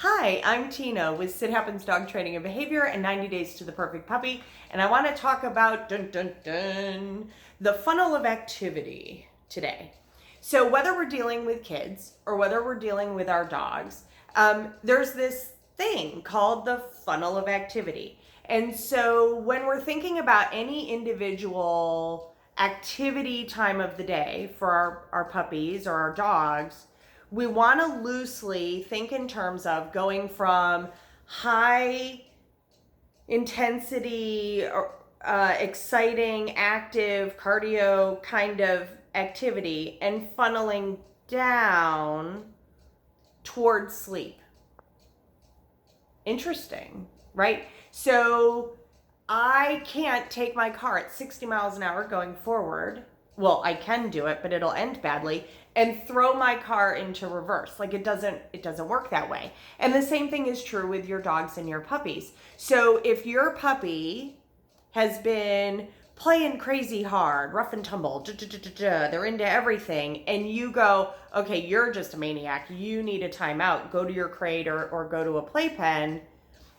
Hi, I'm Tina with It Happens Dog Training and Behavior and 90 Days to the Perfect Puppy. And I want to talk about the funnel of activity today. So whether we're dealing with kids or whether we're dealing with our dogs, there's this thing called the funnel of activity. And so when we're thinking about any individual activity time of the day for our puppies or our dogs, we want to loosely think in terms of going from high intensity, exciting, active, cardio kind of activity and funneling down towards sleep. Interesting, right? So I can't take my car at 60 miles an hour going forward. Well, I can do it, but it'll end badly, and throw my car into reverse. Like it doesn't work that way. And the same thing is true with your dogs and your puppies. So if your puppy has been playing crazy hard, rough and tumble, they're into everything, and you go, okay, you're just a maniac, you need a timeout, go to your crate or go to a playpen,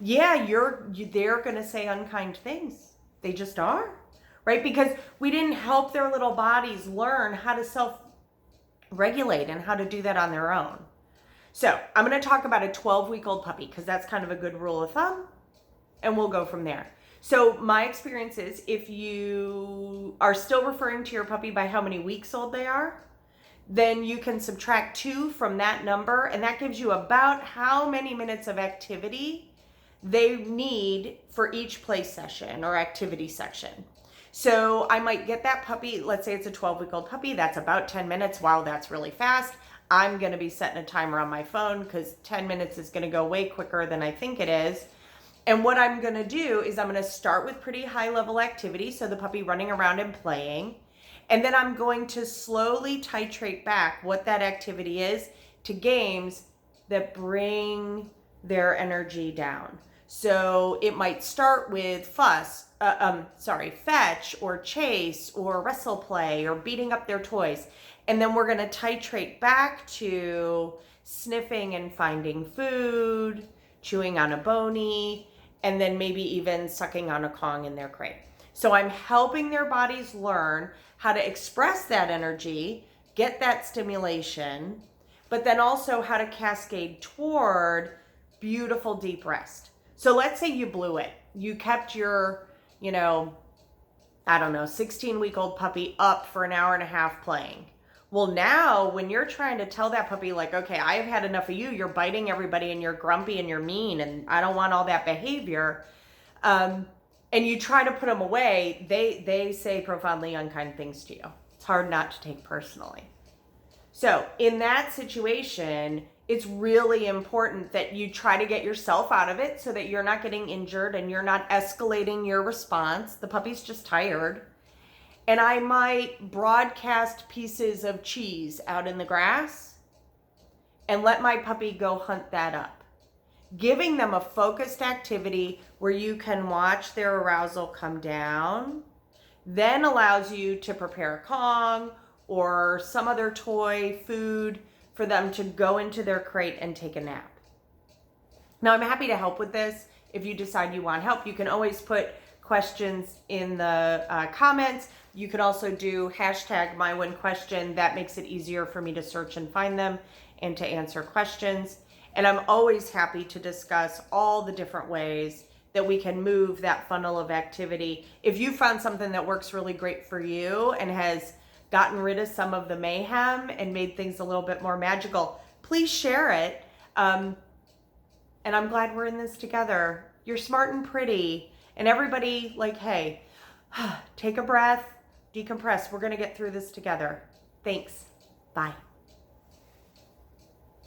yeah, they're gonna say unkind things. They just are, right? Because we didn't help their little bodies learn how to self-regulate and how to do that on their own. So I'm gonna talk about a 12-week-old puppy because that's kind of a good rule of thumb, and we'll go from there. So my experience is if you are still referring to your puppy by how many weeks old they are, then you can subtract 2 from that number, and that gives you about how many minutes of activity they need for each play session or activity section. So I might get that puppy, let's say it's a 12-week-old puppy, that's about 10 minutes. Wow, that's really fast. I'm gonna be setting a timer on my phone because 10 minutes is gonna go way quicker than I think it is. And what I'm gonna do is I'm gonna start with pretty high level activity, so the puppy running around and playing. And then I'm going to slowly titrate back what that activity is to games that bring their energy down. So it might start with fetch or chase or wrestle play or beating up their toys. And then we're going to titrate back to sniffing and finding food, chewing on a bony, and then maybe even sucking on a Kong in their crate. So I'm helping their bodies learn how to express that energy, get that stimulation, but then also how to cascade toward beautiful deep rest. So let's say you blew it. You kept your, 16-week-old puppy up for an hour and a half playing. Well, now when you're trying to tell that puppy like, okay, I've had enough of you, you're biting everybody and you're grumpy and you're mean and I don't want all that behavior, and you try to put them away, they say profoundly unkind things to you. It's hard not to take personally. So in that situation, it's really important that you try to get yourself out of it so that you're not getting injured and you're not escalating your response. The puppy's just tired. And I might broadcast pieces of cheese out in the grass and let my puppy go hunt that up. Giving them a focused activity where you can watch their arousal come down, then allows you to prepare a Kong or some other toy, food, for them to go into their crate and take a nap. Now, I'm happy to help with this. If you decide you want help, you can always put questions in the comments. You can also do #MyOneQuestion. That makes it easier for me to search and find them and to answer questions. And I'm always happy to discuss all the different ways that we can move that funnel of activity. If you found something that works really great for you and has gotten rid of some of the mayhem and made things a little bit more magical, please share it. And I'm glad we're in this together. You're smart and pretty. And everybody, hey, take a breath, decompress. We're going to get through this together. Thanks. Bye.